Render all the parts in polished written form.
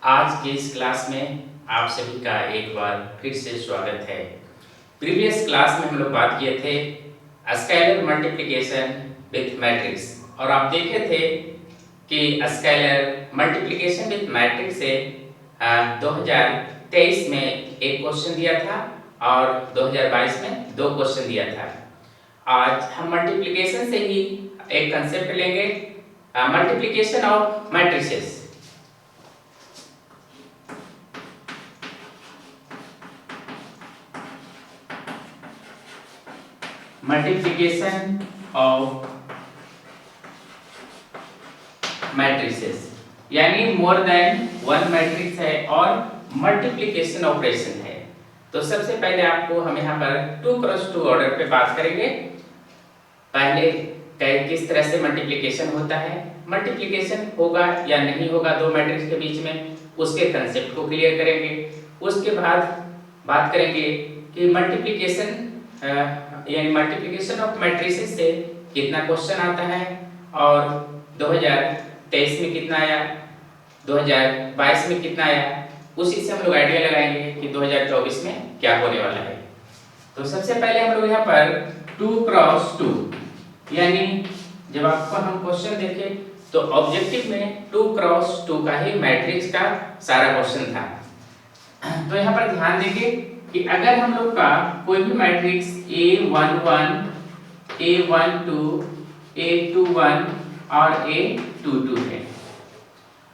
आज की इस क्लास में आप सभी का एक बार फिर से स्वागत है। प्रीवियस क्लास में हम लोग बात किए थे स्केलर मल्टीप्लिकेशन विथ मैट्रिक्स और आप देखे थे कि स्केलर मल्टीप्लिकेशन विथ मैट्रिक्स से 2023 में एक क्वेश्चन दिया था और 2022 में 2 क्वेश्चन दिया था। आज हम मल्टीप्लिकेशन से ही एक कंसेप्ट लेंगे, multiplication of matrices. Multiplication of matrices यानी मोर देन वन मैट्रिक्स है और मल्टीप्लिकेशन ऑपरेशन है। तो सबसे पहले आपको हम यहाँ पर 2x2 ऑर्डर पे बात करेंगे। पहले किस तरह से मल्टीप्लिकेशन होता है, मल्टीप्लिकेशन होगा या नहीं होगा दो मैट्रिक्स के बीच में, उसके कंसेप्ट को क्लियर करेंगे। उसके बाद बात करेंगे कि मल्टीप्लिकेशन यानी मल्टीप्लिकेशन ऑफ मैट्रिसेस से कितना क्वेश्चन आता है और 2023 में कितना आया, 2022 में कितना आया, उसी से हम लोग आइडिया लगाएंगे कि 2024 में क्या होने वाला है। तो सबसे पहले हम लोग यहाँ पर 2x2 यानी जब आपको हम क्वेश्चन देखें तो ऑब्जेक्टिव में 2x2 का ही मैट्रिक्स का सारा क्वेश्चन था। तो यहाँ पर ध्यान देंगे कि अगर हम लोग का कोई भी मैट्रिक्स A11, A12, A21 और A22 है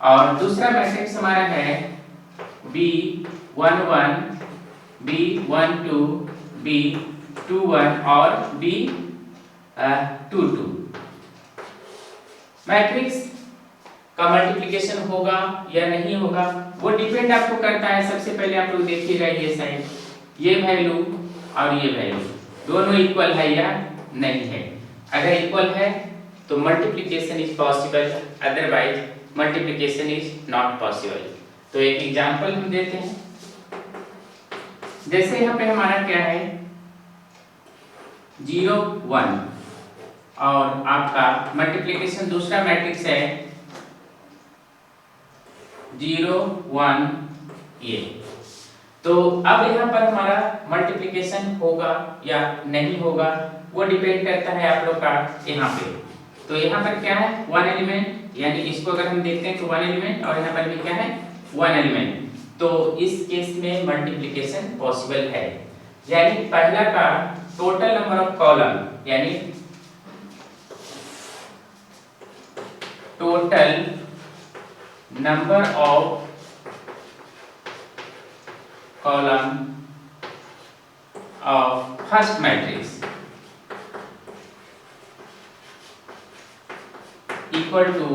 और दूसरा मैट्रिक्स हमारा है B11, B12, B21 और B22। मैट्रिक्स का मल्टीप्लिकेशन होगा या नहीं होगा वो डिपेंड आपको करता है। सबसे पहले आप लोग देखिएगा ये साइड, ये वैल्यू और ये वैल्यू दोनों इक्वल है या नहीं है। अगर इक्वल है तो multiplication is possible, otherwise multiplication is not possible. तो एक एग्जांपल हम देते हैं। जैसे यहाँ पे हमारा क्या है 0 1 और आपका मल्टीप्लिकेशन दूसरा मैट्रिक्स है 0 1 ये। तो अब यहाँ पर हमारा मल्टीप्लिकेशन होगा या नहीं होगा वो डिपेंड करता है आप लोग का यहाँ पे। तो यहाँ पर क्या है 1 एलिमेंट, यानी इसको अगर हम देखते हैं तो 1 एलिमेंट और यहाँ पर भी क्या है 1 एलिमेंट। तो इस केस में मल्टीप्लिकेशन पॉसिबल है, यानी पहला का टोटल नंबर ऑफ कॉलम यानी total number of column of first matrix equal to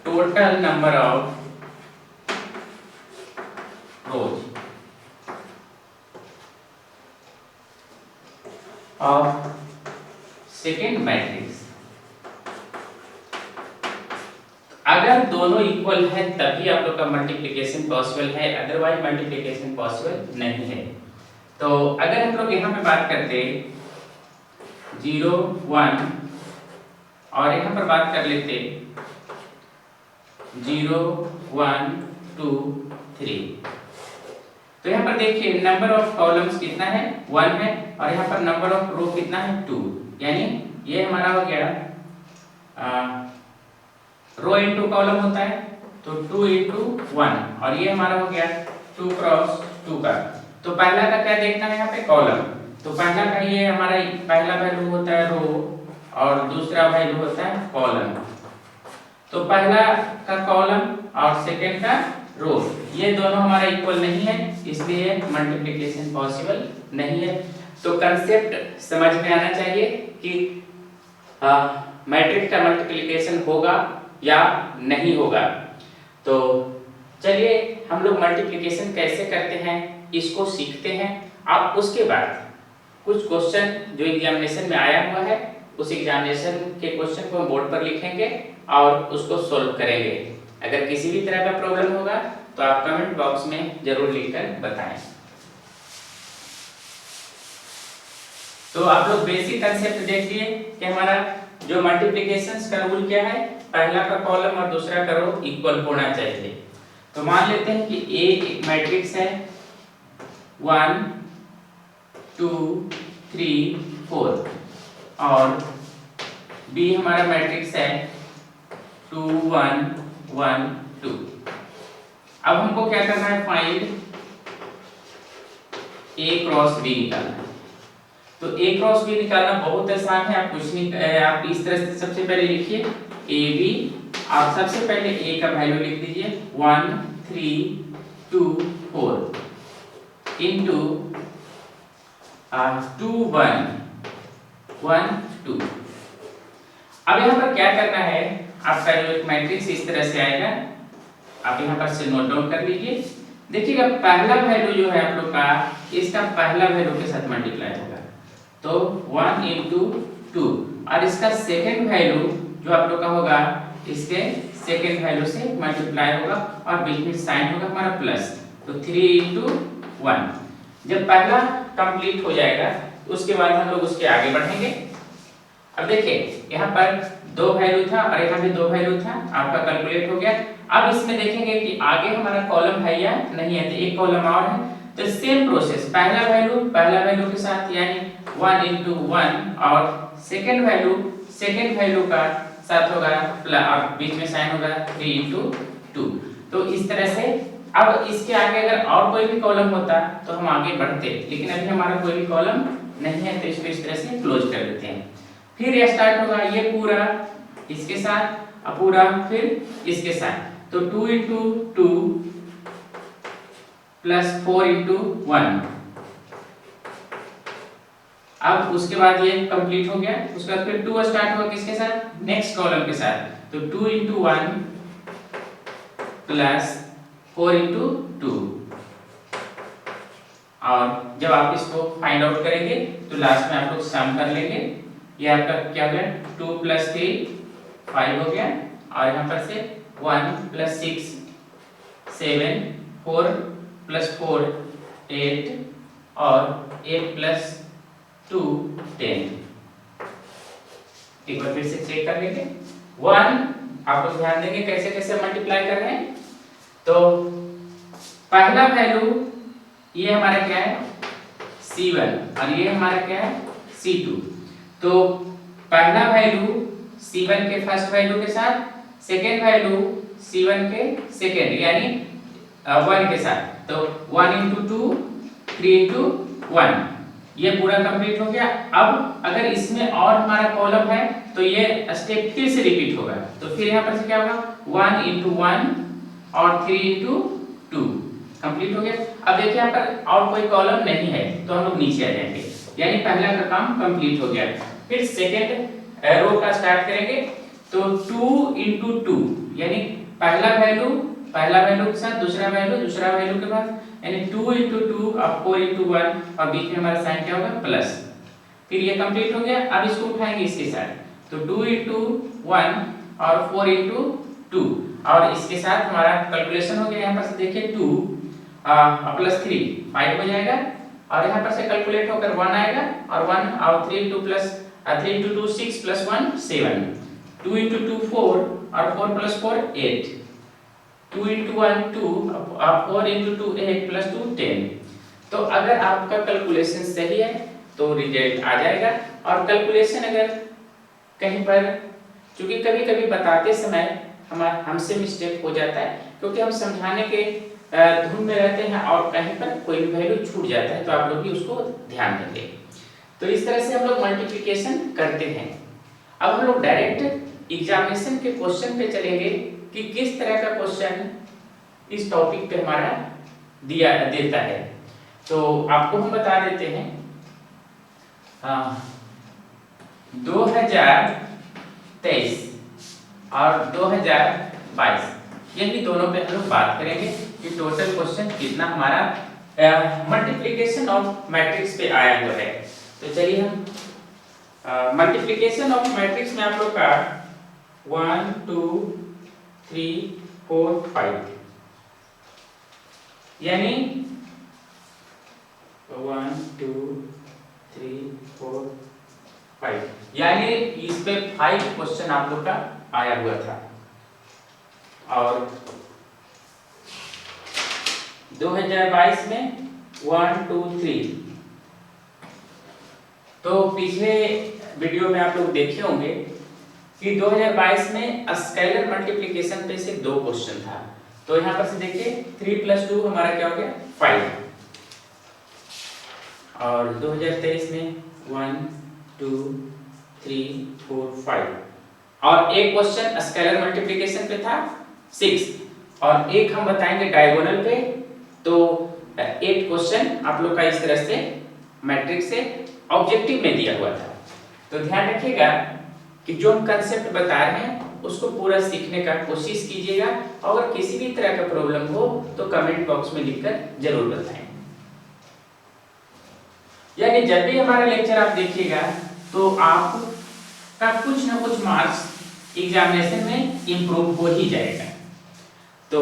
total number of rows of second matrix। अगर दोनों इक्वल है तभी आप लोग का मल्टीप्लिकेशन पॉसिबल है, अदरवाइज मल्टीप्लिकेशन पॉसिबल नहीं है। तो अगर हम लोग यहाँ पे बात करते 0 1 और यहाँ पर बात कर लेते 0 1 2 3, तो यहाँ पर देखिए नंबर ऑफ कॉलम्स कितना है 1 है और यहाँ पर नंबर ऑफ रो कितना है 2, यानी ये हमारा हो गया रो इनटू कॉलम होता है तो 2 into 1 और ये हमारा हो गया 2x2 का। तो पहला का क्या देखना है यहाँ पे कॉलम, तो पहला का ये हमारा पहला वैल्यू होता है रो और दूसरा वैल्यू होता है कॉलम। तो पहला का कॉलम और सेकंड का रो ये दोनों हमारा इक्वल नहीं है, इसलिए मल्टीप्लिकेशन पॉसिबल नहीं है। तो कंसेप्ट समझ में आना चाहिए कि मैट्रिक्स का मल्टीप्लिकेशन होगा या नहीं होगा। तो चलिए हम लोग मल्टीप्लिकेशन कैसे करते हैं इसको सीखते हैं। आप उसके बाद कुछ क्वेश्चन जो एग्जामिनेशन में आया हुआ है उस एग्जामिनेशन के क्वेश्चन को हम बोर्ड पर लिखेंगे और उसको सॉल्व करेंगे। अगर किसी भी तरह का प्रॉब्लम होगा तो आप कमेंट बॉक्स में जरूर लिखकर बताएं। तो आप लोग बेसिक कंसेप्ट देख लिए कि हमारा जो मल्टीप्लिकेशन का रूल क्या है, पहला का कॉलम और दूसरा का रो इक्वल होना चाहिए। तो मान लेते हैं कि ए एक मैट्रिक्स है 1 2 3 4 और बी हमारा मैट्रिक्स है 2 1 1 2। अब हमको क्या करना है, फाइंड ए क्रॉस बी निकालना है। तो ए क्रॉस बी निकालना बहुत आसान है। आप कुछ नहीं, आप इस तरह से सबसे पहले लिखिए ए बी। आप सबसे पहले ए का वैल्यू लिख दीजिए 1 3 2 4 इनटू 2 1 1 2। अब यहाँ पर क्या करना है, आपका जो एक मैट्रिक्स इस तरह से आएगा, आप यहाँ पर से नोट डाउन कर लीजिए। देखिएगा पहला वैल्यू जो है आप लोग का, इसका पहला वैल्यू के साथ मल्टीप्लाई होगा, तो 1 into 2, और इसका सेकंड वैल्यू जो आप लोग का होगा, इसके सेकंड वैल्यू से मल्टीप्लाई होगा और बीच में साइन होगा हमारा प्लस, तो 3 into 1। जब पहला कंप्लीट हो जाएगा उसके बाद हम लोग उसके आगे बढ़ेंगे। अब देखिए यहाँ पर दो वैल्यू था और यहाँ भी दो वैल्यू था, आपका कैलकुलेट हो गया। अब इसमें देखेंगे कि आगे हमारा कॉलम है या नहीं है, तो एक कॉलम और है, तो सेम प्रोसेस, पहला वैल्यू के साथ यानी 1 into 1 और सेकंड वैल्यू का साथ होगा प्लस और बीच में साइन होगा 3 into 2। तो इस तरह से अब इसके आगे अगर और कोई भी कॉलम होता तो हम आगे बढ़ते, लेकिन अभी हमारा कोई भी कॉलम नहीं है, तो इसको इस तरह से क्लोज कर देते हैं। फिर ये स्टार्ट होगा ये पूरा इसके साथ और पूरा फिर इसके साथ, तो 2 into 2 प्लस 4 into 1। अब उसके बाद ये कंप्लीट हो गया, उसके बाद फिर 2 स्टार्ट होगा किसके साथ, नेक्स्ट कॉलम के साथ, तो 2 into 1 प्लस 4 into 2। और जब आप इसको फाइंड आउट करेंगे तो लास्ट में आप लोग सम कर लेंगे। ये आपका क्या हो गया, 2 + 3 5 हो गया, और यहाँ पर से 1 + 6 7 4 + 4 8 और 8 + 2 10। एक बार फिर से चेक कर लेंगे। 1 आप लोग ध्यान देंगे कैसे कैसे मल्टीप्लाई कर रहे हैं। तो पहला वैल्यू ये हमारा क्या है C1 और ये हमारा क्या है C2। तो पहला वैल्यू C1 के फर्स्ट वैल्यू के साथ, सेकेंड वैल्यू C1 के सेकेंड यानी 1 के साथ, तो 1 into 2 3 into 1। ये पूरा कंप्लीट हो गया। अब अगर इसमें और हमारा कॉलम है तो ये स्टेप फिर से रिपीट होगा, तो फिर यहाँ पर से क्या होगा 1 into 1 और 3 into 2 कंप्लीट हो गया। अब देखिए यहाँ पर और कोई कॉलम नहीं है, तो हम लोग नीचे आ जाएंगे, यानी पहला का काम कंप्लीट हो गया। फिर सेकेंड रो का स्टार्ट करेंगे, तो 2 into 2 यानी पहला वैल्यू के साथ दूसरा वैल्यू के बाद, यानी 2 into 2 और 4 into 1 और बीच में हमारा साइन क्या होगा प्लस। फिर ये कंप्लीट हो गया। अब इसको उठाएंगे इसके साथ, तो 2 into 1 और 4 into 2 और इसके साथ हमारा कैलकुलेशन हो गया। यहाँ पर से देखिए 2 + 3 5 हो जाएगा, और यहाँ पर से कैलकुलेट होकर 1 आएगा और 1 और 3 into 2 6 + 1 7, 2 into 2 4 और 4 + 4 8, 2 into 1 2 और 4 into 2 8 + 2 10। तो अगर आपका कैलकुलेशन सही है तो रिजल्ट आ जाएगा। और कैलकुलेशन अगर कहीं पर, क्योंकि कभी-कभी बताते समय हमसे मिस्टेक हो जाता है, क्योंकि हम समझाने के धुन में रहते हैं और कहीं पर कोई भी वैल्यू छूट जाता है, तो आप लोग भी उसको ध्यान देंगे। तो इस तरह से हम लोग मल्टीप्लिकेशन करते हैं। अब हम लोग डायरेक्ट एग्जामिनेशन के क्वेश्चन पे चलेंगे कि किस तरह का क्वेश्चन इस टॉपिक पे हमारा देता है। तो आपको हम बता देते हैं 2023 और 2022 ये भी दोनों पे हम लोग बात करेंगे कि टोटल क्वेश्चन कितना हमारा मल्टीप्लिकेशन ऑफ मैट्रिक्स पे आया हुआ है। तो चलिए हम मल्टीप्लिकेशन ऑफ मैट्रिक्स में आप लोग का 1 2 3 4 5 यानी 1 2 3 4 5 यानी इस पे 5 क्वेश्चन आप लोग का आया हुआ था और 2022 में 1 2 3। तो पिछले वीडियो में आप लोग देखे होंगे कि 2022 में स्केलर मल्टीप्लिकेशन पे से 2 क्वेश्चन था। तो यहाँ पर से देखिए 3 + 2 हमारा क्या हो गया 5 और 2023 में 1 2 3 4 5 और एक क्वेश्चन स्केलर मल्टीप्लिकेशन पे था 6 और एक हम बताएंगे डायगोनल पे। तो 8 क्वेश्चन आप लोग का इस तरह से मैट्रिक्स से ऑब्जेक्टिव में दिया हुआ था। तो ध्यान रखिएगा कि जो हम कंसेप्ट बता रहे हैं उसको पूरा सीखने का कोशिश कीजिएगा और अगर किसी भी तरह का प्रॉब्लम हो तो कमेंट बॉक्स में लिखकर जरूर बताएं। यानी जब भी हमारा लेक्चर आप देखिएगा तो आपका कुछ ना कुछ मार्क्स एग्जामिनेशन में इंप्रूव हो ही जाएगा। तो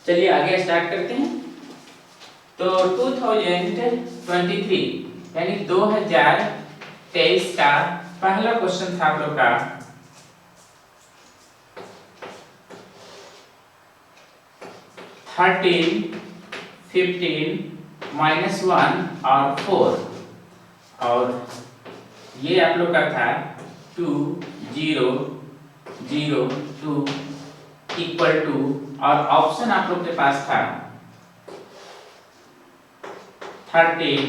चलिए आगे स्टार्ट करते हैं। तो 2023 यानी 2023 का पहला क्वेश्चन था आप लोग का 13 15 -1 और 4 और ये आप लोग का था 2 0 0 2 इक्वल टू और ऑप्शन आप लोग के पास था 13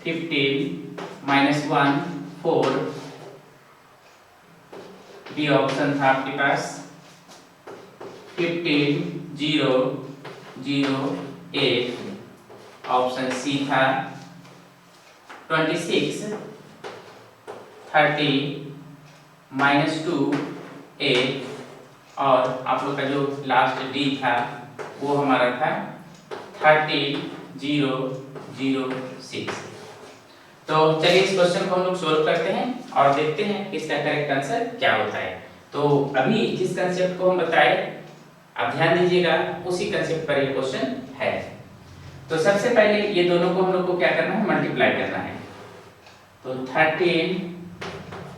15 -1 4 बी ऑप्शन था आपके पास 15 0 0 8 ऑप्शन सी था 26 30 -2 8 और आप लोग का जो लास्ट डी था वो हमारा था 30 0 0 6। तो चलिए इस क्वेश्चन को हम लोग सोल्व करते हैं और देखते हैं कि इसका करेक्ट आंसर क्या होता है। तो अभी जिस कंसेप्ट को हम बताए आप ध्यान दीजिएगा उसी कंसेप्ट पर ये क्वेश्चन है। तो सबसे पहले ये दोनों को हम लोग को क्या करना है मल्टीप्लाई करना है। तो 13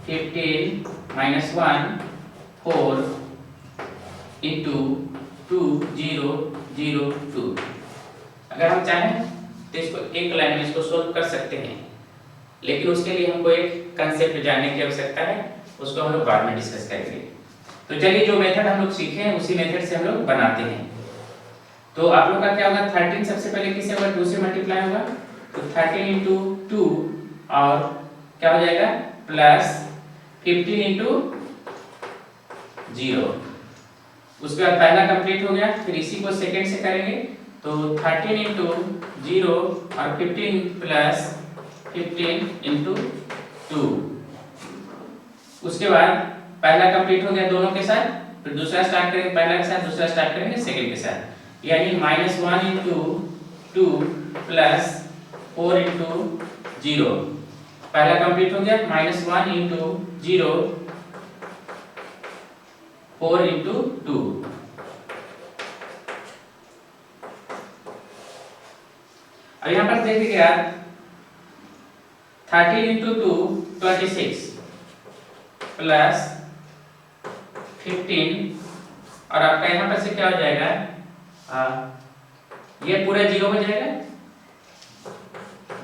15 -1 4 into 2 0 0 2। अगर हम चाहें तो इसको एक लाइन में इसको सोल्व कर सकते हैं, लेकिन उसके लिए हमको एक कंसेप्ट जानने की आवश्यकता है, उसको हम लोग बाद में डिस्कस करेंगे। तो चलिए जो मेथड हम लोग सीखे हैं उसी मेथड से हम लोग बनाते हैं। तो आप लोग का क्या होगा 13 सबसे पहले किससे होगा 2 से मल्टीप्लाई होगा। तो 13 into 2 और क्या हो जाएगा प्लस 15 into 0। उसके बाद पहला कंप्लीट हो गया, फिर इसी को सेकंड से करेंगे। तो 13 into 0 और 15 प्लस 15 into 2। उसके बाद पहला कंप्लीट हो गया दोनों के साथ, फिर दूसरा स्टार्ट करेंगे, पहला के साथ दूसरा स्टार्ट करेंगे सेकंड के साथ, यानी -1 into 2 प्लस 4 into 0। पहला कंप्लीट हो गया -1 into 0 4 into 2। अब यहाँ पर देखिएगा 13 into 2 26 प्लस 15 और आपका यहाँ पर से क्या हो जाएगा ये पूरा 0 हो जाएगा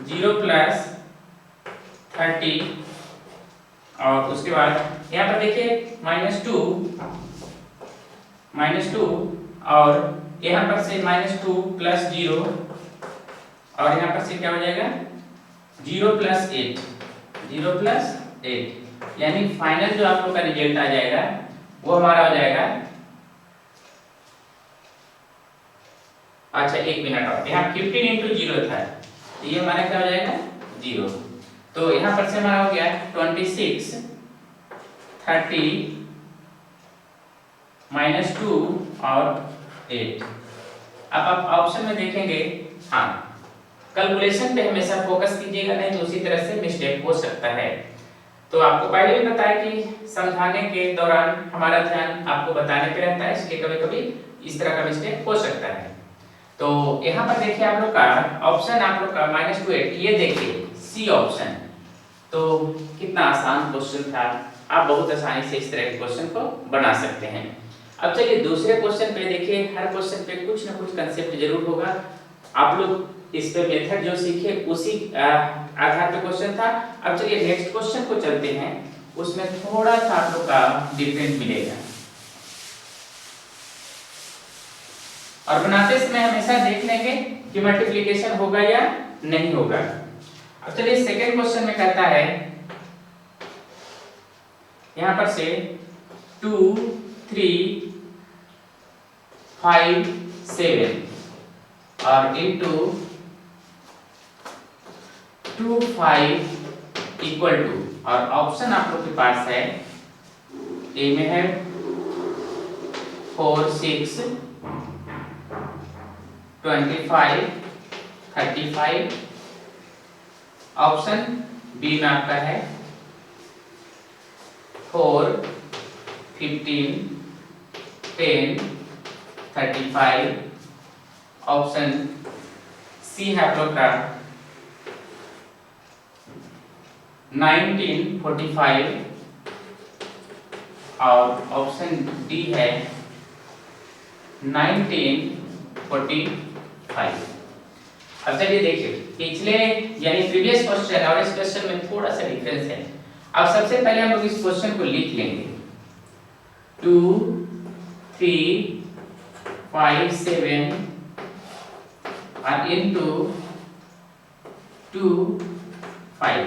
0 प्लस 30 और उसके बाद यहाँ पर देखिए -2 और यहाँ पर से -2 प्लस 0 और यहाँ पर से क्या हो जाएगा 0 प्लस 8 यानी फाइनल जो आप लोग का रिजल्ट आ जाएगा वो हमारा हो जाएगा। अच्छा एक मिनट और, यहाँ 15 into 0 था तो ये हमारा क्या हो जाएगा 0। तो यहाँ पर से हमारा हो गया 26 30 -2 और 8। अब आप ऑप्शन में देखेंगे, हाँ कैलकुलेशन पे हमेशा फोकस कीजिएगा, नहीं तो उसी तरह से मिस्टेक हो सकता है। तो आपको पहले भी बताया कि समझाने के दौरान हमारा ध्यान आपको बताने पे रहता है, इसलिए कभी कभी इस तरह का मिस्टेक हो सकता है। तो यहाँ पर देखिए आप लोग का ऑप्शन आप लोग का -2 8, ये देखिए सी ऑप्शन। तो कितना आसान क्वेश्चन था, आप बहुत आसानी से इस तरह के क्वेश्चन को बना सकते हैं। अब चलिए दूसरे क्वेश्चन पे देखिए, हर क्वेश्चन पे कुछ ना कुछ कंसेप्ट जरूर होगा। आप लोग इस पे मेथड जो सीखे उसी आधार पे क्वेश्चन था। अब चलिए नेक्स्ट क्वेश्चन को चलते हैं, उसमें थोड़ा सा आप लोग का डिफरेंट मिलेगा। और बनाते समय हमेशा देख लेंगे कि मल्टीप्लिकेशन होगा या नहीं होगा। अब चलिए सेकंड क्वेश्चन में कहता है यहां पर से 2 3 5 7 और इनटू 2 5 इक्वल टू, और ऑप्शन आप लोग के पास है, ए में है 4 6 25 35, ऑप्शन बी में आपका है 4 15 10 35, ऑप्शन सी है आप लोग का 19 45 और ऑप्शन डी है 19 45। अब चलिए देखिए पिछले यानी प्रीवियस क्वेश्चन और इस क्वेश्चन में थोड़ा सा डिफरेंस है। अब सबसे पहले हम लोग इस क्वेश्चन को लिख लेंगे 2 3 5 7 और इनटू 2 5।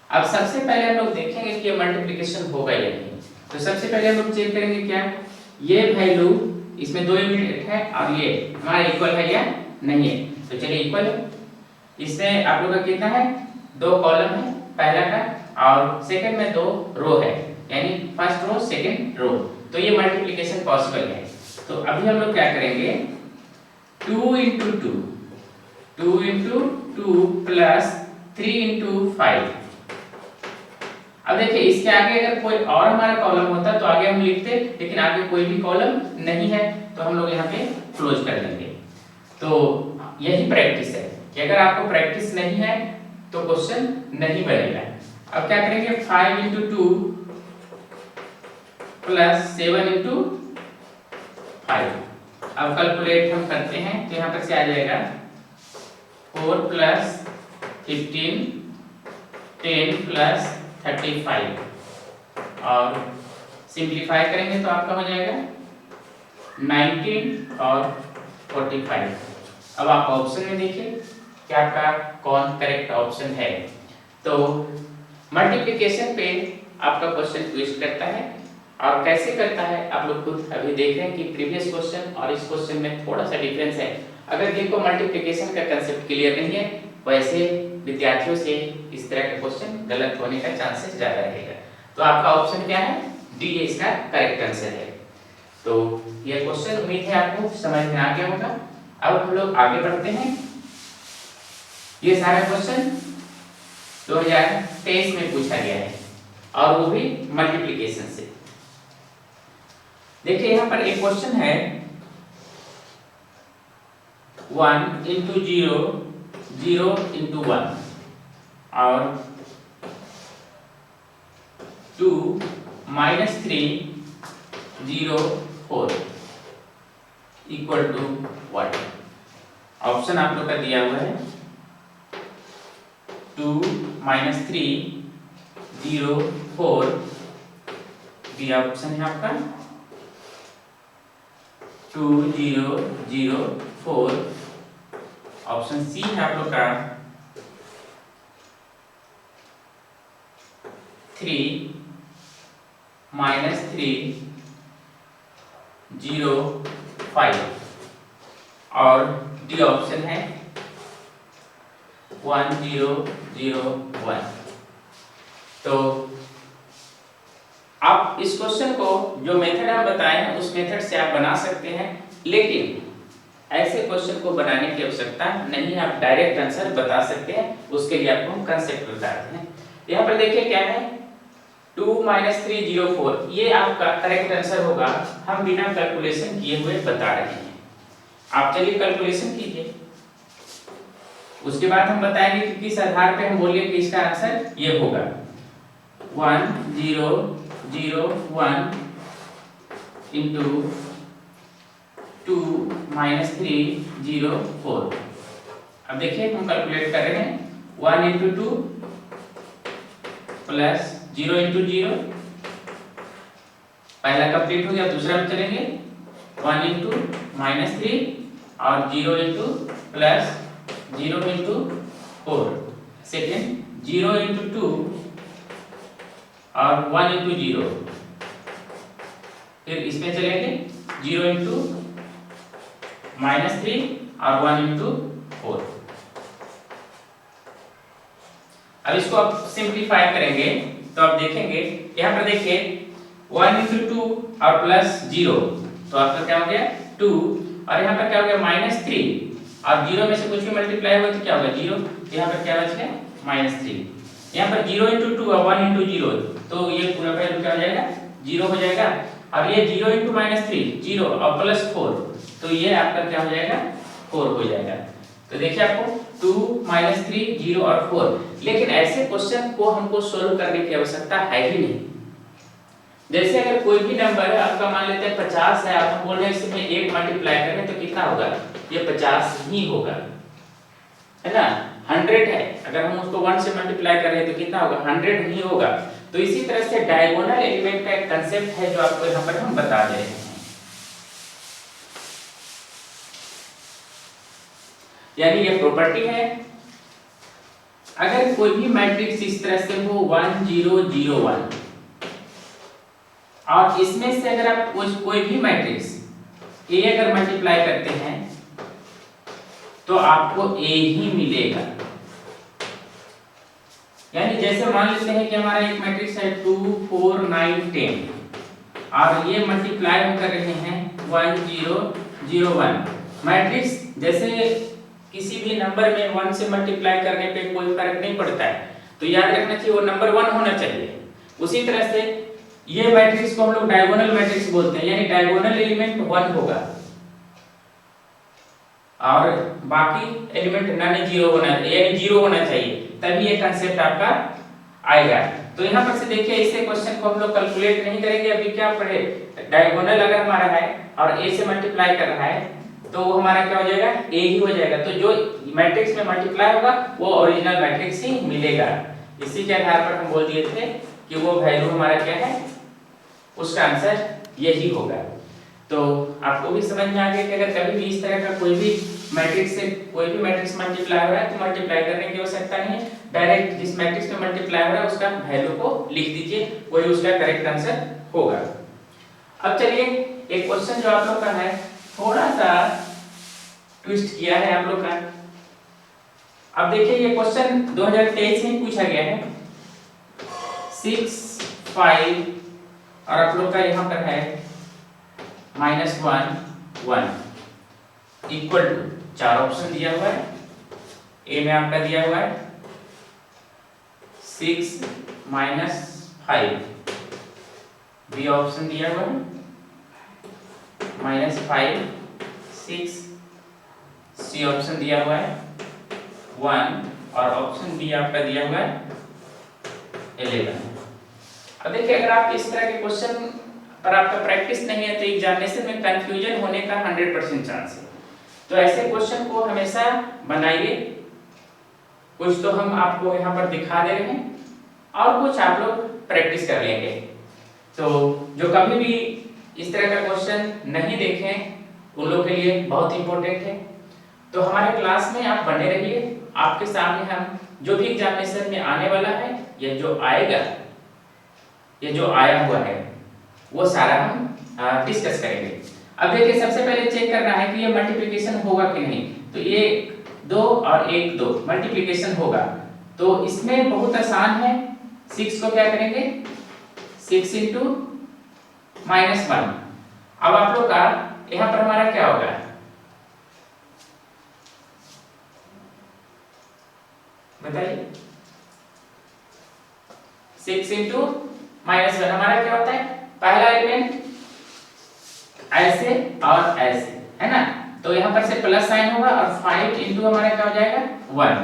अब सबसे पहले हम लोग देखेंगे कि ये मल्टीप्लिकेशन होगा या नहीं। तो सबसे पहले हम लोग चेक करेंगे क्या ये वैल्यू, इसमें 2 यूनिट है और ये हमारा इक्वल है या नहीं है। तो चलिए इक्वल है। इसमें आप लोग का कितना है, 2 कॉलम है पहला का, और सेकंड में 2 रो है, यानी फर्स्ट रो सेकंड रो। तो ये मल्टीप्लिकेशन पॉसिबल है। तो अभी हम लोग क्या करेंगे 2 into 2 2 into 2 प्लस 3 into 5। अब देखिए इसके आगे अगर कोई और हमारा कॉलम होता तो आगे हम लिखते, लेकिन आगे कोई भी कॉलम नहीं है तो हम लोग यहाँ पे क्लोज कर देंगे। तो यही प्रैक्टिस है कि अगर आपको प्रैक्टिस नहीं है तो क्वेश्चन नहीं बनेगा। अब क्या करेंगे 5 into 2 प्लस 7 into 5। अब कैलकुलेट हम करते हैं तो यहाँ पर से आ जाएगा 4 प्लस 15 10 प्लस 35 और सिंप्लीफाई करेंगे तो आपका हो जाएगा 19 और 45। अब आप ऑप्शन में देखिए कि आपका कौन करेक्ट ऑप्शन है। तो मल्टीप्लिकेशन पे आपका क्वेश्चन ट्विस्ट करता है, और कैसे करता है आप लोग खुद अभी देख रहे हैं कि प्रीवियस क्वेश्चन और इस क्वेश्चन में थोड़ा सा डिफरेंस है। अगर जिनको मल्टीप्लिकेशन का कंसेप्ट क्लियर नहीं है वैसे विद्यार्थियों से इस तरह का क्वेश्चन गलत होने का चांसेस ज्यादा रहेगा। तो आपका ऑप्शन क्या है, डी इसका करेक्ट आंसर है। तो यह क्वेश्चन उम्मीद है आपको समझ में आ गया होगा। अब हम लोग आगे बढ़ते हैं। ये सारा क्वेश्चन 2023 में पूछा गया है और वो भी मल्टीप्लिकेशन से। देखिए यहाँ पर एक क्वेश्चन है 1 into 0 0 into 1 और 2 minus 3 0 4 equal to what. Option आप लोग का दिया हुआ है 2 minus 3 0 4, दिया ऑप्शन है आपका 2 0 0 4। ऑप्शन सी है आप लोग का 3 minus 3 0 5 और डी ऑप्शन है 1 0 0 1। तो आप इस क्वेश्चन को जो मेथड हम बताए हैं उस मेथड से आप बना सकते हैं, लेकिन ऐसे क्वेश्चन को बनाने की आवश्यकता नहीं है, आप डायरेक्ट आंसर बता सकते हैं। उसके लिए आपको हम कंसेप्ट बताते हैं। यहाँ पर देखिए क्या है 2 minus 3 0 4, ये आपका करेक्ट आंसर होगा। हम बिना कैलकुलेशन किए हुए बता रहे हैं। आप चलिए कैलकुलेशन कीजिए, उसके बाद हम बताएंगे कि किस आधार पे हम बोलिए कि इसका आंसर ये होगा। 1 0 0 1 इंटू 2 -3 0 4। अब देखिए हम कैलकुलेट कर रहे हैं 1 इंटू 2 प्लस 0 इंटू 0, पहला कंप्लीट हो गया, दूसरा में चलेंगे 1 इंटू -3 और 0 into plus 0 into 4, second 0 into 2 और 1 इंटू 0, फिर इसमें चलेंगे 0 इंटू -3 और 1 इंटू 4। अब इसको आप सिंप्लीफाई करेंगे तो आप देखेंगे यहाँ पर देखिए 1 इंटू 2 और प्लस 0, तो आपका क्या हो गया 2, और यहाँ पर क्या हो गया -3 और 0 में से कुछ भी मल्टीप्लाई हुआ तो क्या होगा 0, यहाँ पर क्या बच गया -3। यहाँ पर 0 इंटू 2 और 1 इंटू 0, तो ये पूरा वैल्यू क्या हो जाएगा 0 हो जाएगा, और ये 0 इंटू -3 0 और प्लस 4, तो ये आपका क्या हो जाएगा 4 हो जाएगा। तो देखिए आपको 2 -3 0 और 4, लेकिन ऐसे क्वेश्चन को हमको सोल्व करने की आवश्यकता है ही नहीं। जैसे अगर कोई भी नंबर है आपका, मान लेते हैं 50 है, आप बोल रहे हैं इसमें 1 मल्टीप्लाई करें तो कितना होगा, ये 50 ही होगा, है ना। 100 है, अगर हम उसको 1 से मल्टीप्लाई करें तो कितना होगा 100 ही होगा। तो इसी तरह से डायगोनल एलिमेंट का एक कांसेप्ट है जो आपको यहाँ पर हम बता रहे हैं। यानी ये प्रॉपर्टी है, अगर कोई भी मैट्रिक्स इस तरह से हो 1 0 0 1, और इसमें से अगर आप कोई भी मैट्रिक्स A अगर मल्टीप्लाई करते हैं तो आपको A ही मिलेगा। यानी जैसे मान लेते हैं कि हमारा एक मैट्रिक्स है 2 4 9 10, और ये मल्टीप्लाई हम कर रहे हैं 1 0 0 1। मैट्रिक्स जैसे किसी भी नंबर में 1 से मल्टीप्लाई करने पे कोई फर्क नहीं पड़ता है, तो याद रखना चाहिए वो नंबर 1 होना चाहिए। उसी तरह से ये मैट्रिक्स को हम लोग डायगोनल मैट्रिक्स बोलते हैं, यानी डायगोनल एलिमेंट 1 होगा और बाकी एलिमेंट नॉन जीरो होना, यानी 0 होना चाहिए, तभी ये कांसेप्ट आपका आएगा। तो यहाँ पर से देखिए इसे क्वेश्चन को हम लोग कैलकुलेट नहीं करेंगे, अभी क्या पढ़े, डायगोनल अगर हमारा है और A से मल्टीप्लाई कर रहा है तो वो हमारा क्या हो जाएगा A ही हो जाएगा। तो जो मैट्रिक्स में मल्टीप्लाई होगा वो ओरिजिनल मैट्रिक्स ही मिलेगा। इसी के आधार पर हम बोल दिए थे कि वो वैल्यू हमारा क्या है, उसका आंसर यही होगा। तो आपको भी समझ में आ गया कि अगर कभी भी इस तरह का कोई भी मैट्रिक्स से कोई भी मैट्रिक्स मल्टीप्लाई हो रहा है तो मल्टीप्लाई करने की आवश्यकता नहीं है, डायरेक्ट जिस मैट्रिक्स में मल्टीप्लाई हो रहा है उसका वैल्यू को लिख दीजिए, वही उसका करेक्ट आंसर होगा। अब चलिए एक क्वेश्चन जो आप लोग का है थोड़ा सा ट्विस्ट किया है आप लोग का। अब देखिए ये क्वेश्चन 2023 में पूछा गया है, 6 5 और आप लोग का यहाँ पर है -1 1 इक्वल टू 4 ऑप्शन दिया हुआ है। ए में आपका दिया हुआ है 6 -5, बी ऑप्शन दिया हुआ है -5 6, सी ऑप्शन दिया हुआ है 1 और ऑप्शन बी आपका दिया हुआ है 11। अब देखिए अगर आप इस तरह के क्वेश्चन पर आपका प्रैक्टिस नहीं है तो एग्जामिनेशन में कंफ्यूजन होने का 100% चांस है। तो ऐसे क्वेश्चन को हमेशा बनाइए, कुछ तो हम आपको यहाँ पर दिखा दे रहे हैं और कुछ आप लोग प्रैक्टिस कर लेंगे। तो जो कभी भी इस तरह का क्वेश्चन नहीं देखे उन लोगों के लिए बहुत इंपॉर्टेंट है। तो हमारे क्लास में आप बने रहिए, आपके सामने हम जो भी एग्जामिनेशन में आने वाला है या जो आएगा या जो आया हुआ है वो सारा हम डिस्कस करेंगे। अब देखिए सबसे पहले चेक करना है कि ये मल्टीप्लिकेशन होगा कि नहीं। तो 1 2 और 1 2 मल्टीप्लिकेशन होगा, तो इसमें बहुत आसान है। 6 को क्या करेंगे 6 इंटू -1। अब आप लोग का यहाँ पर हमारा क्या होगा, बताइए 6 इंटू -1 हमारा क्या होता है, पहला एलिमेंट ऐसे और ऐसे, है ना। तो यहाँ पर से प्लस साइन होगा और 5 इंटू हमारा क्या हो जाएगा 1।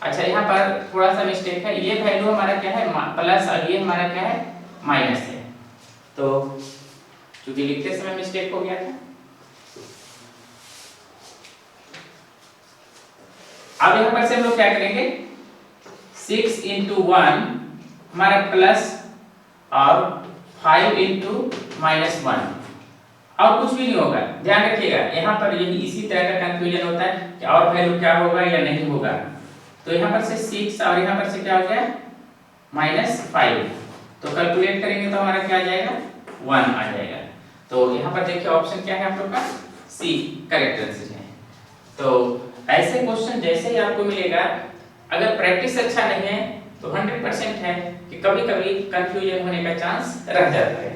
अच्छा यहाँ पर थोड़ा सा मिस्टेक है, ये वैल्यू हमारा क्या है प्लस और ये हमारा क्या है माइनस है, तो चूंकि लिखते समय मिस्टेक हो गया था। अब यहाँ पर से हम लोग क्या करेंगे 6 into 1 हमारा प्लस और 5 into -1 और कुछ भी नहीं होगा। ध्यान रखिएगा यहाँ पर यही इसी तरह का कंफ्यूजन होता है कि और वैल्यू क्या होगा या नहीं होगा। तो यहाँ पर से 6 और यहाँ पर से क्या हो गया -5, तो कैलकुलेट करेंगे तो हमारा क्या आ जाएगा 1 आ जाएगा। तो यहाँ पर देखिए ऑप्शन क्या है आप लोग का सी करेक्ट आंसर है। तो ऐसे क्वेश्चन जैसे ही आपको मिलेगा, अगर प्रैक्टिस अच्छा नहीं है तो 100% है कि कभी-कभी कंफ्यूजन होने का चांस रह जाता है।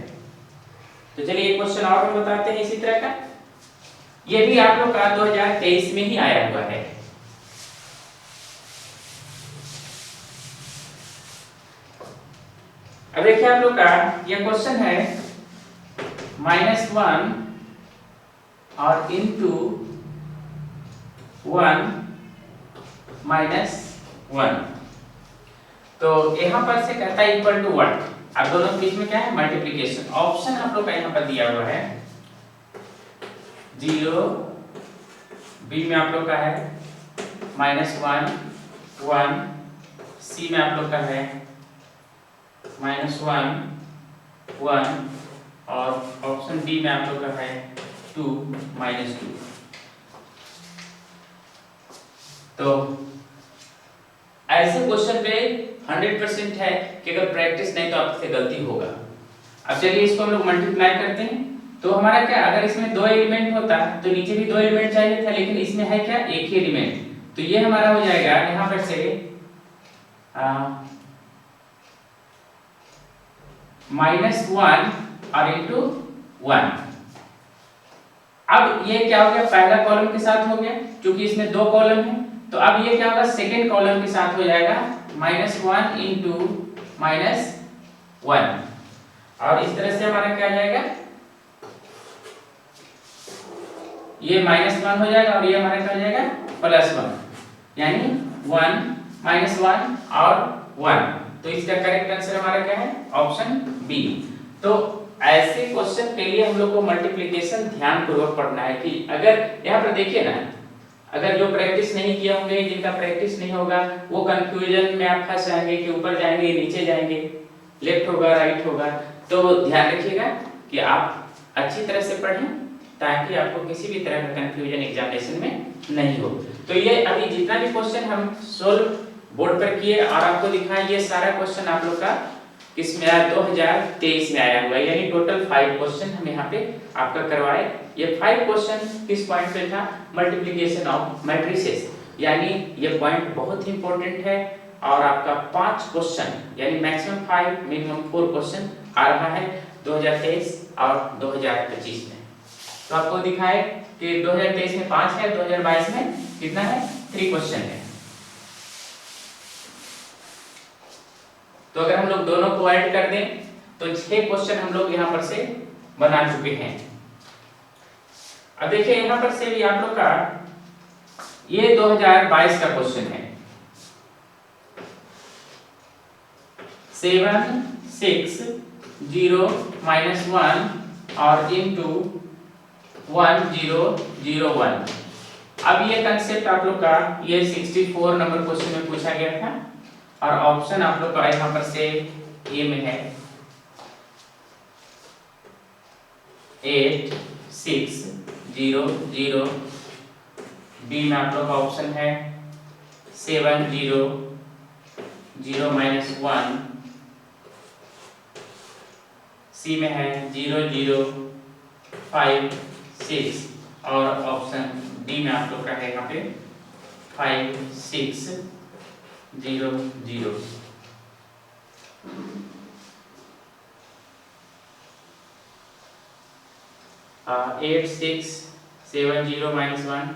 तो चलिए एक क्वेश्चन और हम बताते हैं इसी तरह का, ये भी आप लोग का 2023 में ही आया हुआ है। अब देखिए आप लोग का ये क्वेश्चन है -1 और इनटू 1 -1, तो यहाँ पर से कहता है इक्वल टू व्हाट। अब दोनों के बीच में क्या है मल्टीप्लिकेशन। ऑप्शन आप लोग का यहाँ पर दिया हुआ है 0, बी में आप लोग का है -1 1, सी में आप लोग का है -1 1 और ऑप्शन डी में आप लोग का है 2 -2। तो ऐसे क्वेश्चन पे 100% है कि अगर प्रैक्टिस नहीं तो आपसे गलती होगा। अब चलिए इसको हम लोग मल्टीप्लाई करते हैं, तो हमारा क्या अगर इसमें 2 एलिमेंट होता तो नीचे भी 2 एलिमेंट चाहिए था, लेकिन इसमें है क्या एक ही एलिमेंट, तो ये हमारा हो जाएगा यहाँ पर से -1 और इनटू 1। अब ये क्या हो गया पहला कॉलम के साथ हो गया, क्योंकि इसमें 2 कॉलम है, तो अब ये क्या होगा सेकेंड कॉलम के साथ हो जाएगा -1 इनटू -1, और इस तरह से हमारा क्या आ जाएगा ये -1 हो जाएगा और ये हमारा क्या हो जाएगा +1, यानी 1 -1 और 1। तो इसका करेक्ट आंसर हमारा क्या है ऑप्शन बी। तो ऐसे क्वेश्चन के लिए हम लोग को मल्टीप्लिकेशन ध्यान पूर्वक पढ़ना है कि अगर यहाँ पर देखिए ना, अगर जो प्रैक्टिस नहीं किए होंगे, जिनका प्रैक्टिस नहीं होगा, वो कंफ्यूजन में आप फंस जाएंगे कि ऊपर जाएंगे नीचे जाएंगे, लेफ्ट होगा राइट होगा। तो ध्यान रखिएगा कि आप अच्छी तरह से पढ़ें ताकि आपको किसी भी तरह का कंफ्यूजन एग्जामिनेशन में नहीं हो। तो ये अभी जितना भी क्वेश्चन हम सोल्व बोर्ड पर किए और आपको दिखाएं, ये सारा क्वेश्चन आप लोग का किसमें आया 2023 में आया हुआ है, यानी टोटल 5 क्वेश्चन हम यहाँ पे आपका करवाए। ये 5 क्वेश्चन किस पॉइंट पे था मल्टीप्लिकेशन ऑफ मैट्रिसेस, यानी ये पॉइंट बहुत ही इंपॉर्टेंट है। और आपका 5 क्वेश्चन यानी मैक्सिमम 5 मिनिमम 4 क्वेश्चन आ रहा है 2023 और 2025 में। तो आपको दिखाए कि 2023 में 5 है, 2022 में कितना है 3 क्वेश्चन है। तो अगर हम लोग दोनों को ऐड कर दें तो 6 क्वेश्चन हम लोग यहाँ पर से बना चुके हैं। अब देखिए यहाँ पर से भी आप लोग का ये 2022 का क्वेश्चन है 7 6 0 -1 और इनटू 1 0 0 1। अब ये कंसेप्ट आप लोग का ये 64 नंबर क्वेश्चन में पूछा गया था और ऑप्शन आप लोग का यहाँ पर से ए में है 8 6 0 0, बी में आप लोग का ऑप्शन है 7 0 0 -1, सी में है 0 0 5 6 और ऑप्शन डी में आप लोग का है यहाँ पे 5 6 0 0। uh, 8 6 7 0 -1,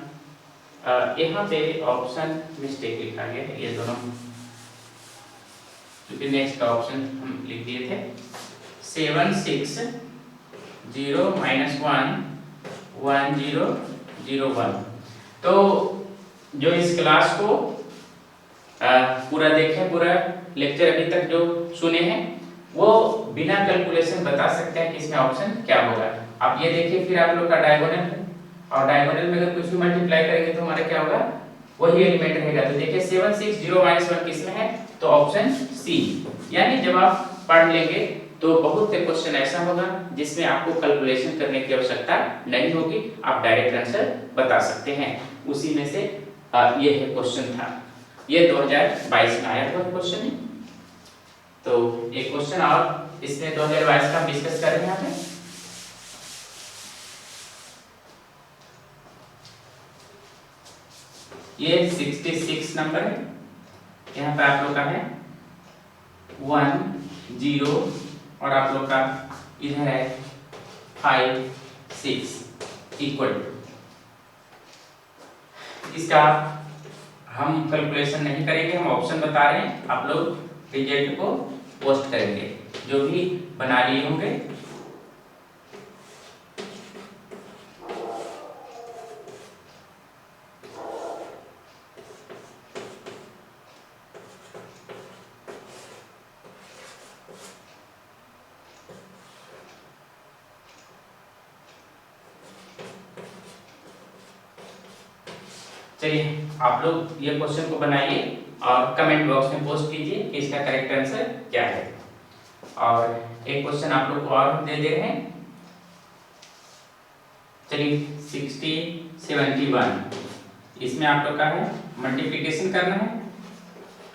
यहाँ पे ऑप्शन मिस्टेक लिखा गया है, ये दोनों क्योंकि नेक्स्ट का ऑप्शन हम लिख दिए थे 7 6 0 -1 1 0 0 1। तो जो इस क्लास को पूरा देखें, पूरा लेक्चर अभी तक जो सुने हैं वो बिना कैलकुलेशन बता सकते हैं कि इसमें ऑप्शन क्या होगा। आप ये देखिए, फिर आप लोग का डायगोनल है और डायगोनल में अगर कुछ भी मल्टीप्लाई करेंगे तो हमारा क्या होगा, वही एलिमेंट रहेगा। तो देखिए 760 - 1 किसमें है, तो ऑप्शन सी। यानी जब आप पढ़ लेंगे तो बहुत से क्वेश्चन ऐसा होगा जिसमें आपको कैलकुलेशन करने की आवश्यकता नहीं होगी, आप डायरेक्ट आंसर बता सकते हैं। उसी में से ये है क्वेश्चन था, ये 2022 में आया था क्वेश्चन है। तो एक क्वेश्चन और इसमें 2022 का डिस्कस कर रहे हैं यहाँ पे। ये 66 नंबर है, यहाँ पे आप लोग का है 1 0 और आप लोग का इधर है 5 6 इक्वल टू। इसका हम कैलकुलेशन नहीं करेंगे, हम ऑप्शन बता रहे हैं, आप लोग रिजल्ट को पोस्ट करेंगे जो भी बना लिए होंगे। चलिए आप लोग ये क्वेश्चन को बनाइए और कमेंट बॉक्स में पोस्ट कीजिए कि इसका करेक्ट आंसर क्या है। और एक क्वेश्चन आप लोग को और दे दे रहे हैं। चलिए 60 71, इसमें आप लोग का है मल्टीप्लिकेशन करना है।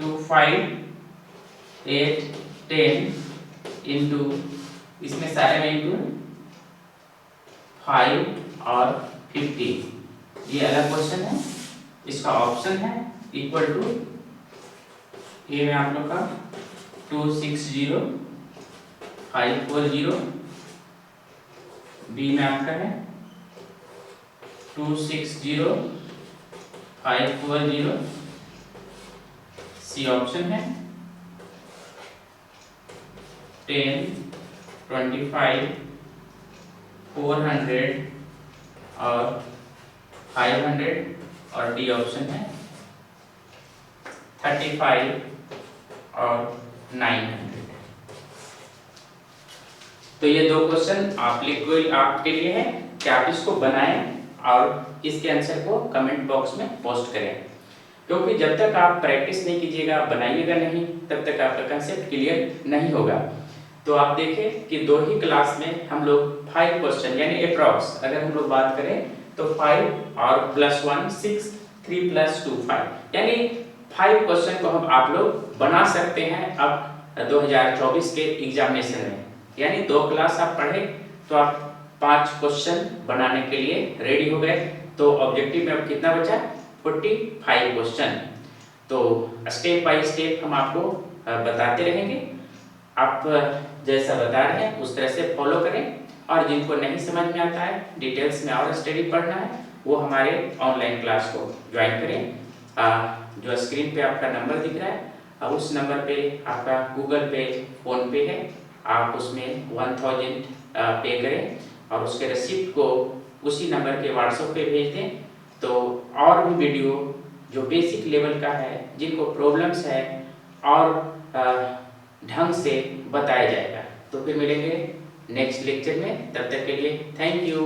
2 5 8 10 इंटू, इसमें सारे में इंटू 5 और 50, ये अलग क्वेश्चन है। इसका ऑप्शन है इक्वल टू, ये में आप लोग का 260 540, बी में आपका है 260 540, सी ऑप्शन है 10 25 400 और 500 और डी ऑप्शन है 35 और 900। तो ये दो क्वेश्चन आपके लिए है कि आप इसको बनाएं और इसके आंसर को कमेंट बॉक्स में पोस्ट करें, क्योंकि जब तक आप प्रैक्टिस नहीं कीजिएगा, बनाइएगा नहीं, तब तक आपका कंसेप्ट क्लियर नहीं होगा। तो आप देखें कि दो ही क्लास में हम लोग 5 क्वेश्चन यानी अप्रॉक्स अगर हम लोग बात करें तो 5 और +1 6 3 + 2 5, यानी 5 क्वेश्चन को हम आप लोग बना सकते हैं अब 2024 के एग्जामिनेशन में। यानी 2 क्लास आप पढ़े तो आप 5 क्वेश्चन बनाने के लिए रेडी हो गए। तो ऑब्जेक्टिव में अब कितना बचा, 45 क्वेश्चन। तो स्टेप बाय स्टेप हम आपको बताते रहेंगे, आप जैसा बता रहे हैं उस तरह से फॉलो करें। और जिनको नहीं समझ में आता है, डिटेल्स में और स्टडी पढ़ना है, वो हमारे ऑनलाइन क्लास को ज्वाइन करें। जो स्क्रीन पे आपका नंबर दिख रहा है उस नंबर पे आपका गूगल पे फोन पे है, आप उसमें 1000 पे करें और उसके रिसिप्ट को उसी नंबर के व्हाट्सएप पे भेज दें। तो और भी वीडियो जो बेसिक लेवल का है, जिनको प्रॉब्लम्स है और ढंग से बताया जाएगा। तो फिर मिलेंगे नेक्स्ट लेक्चर में, तब तक के लिए थैंक यू।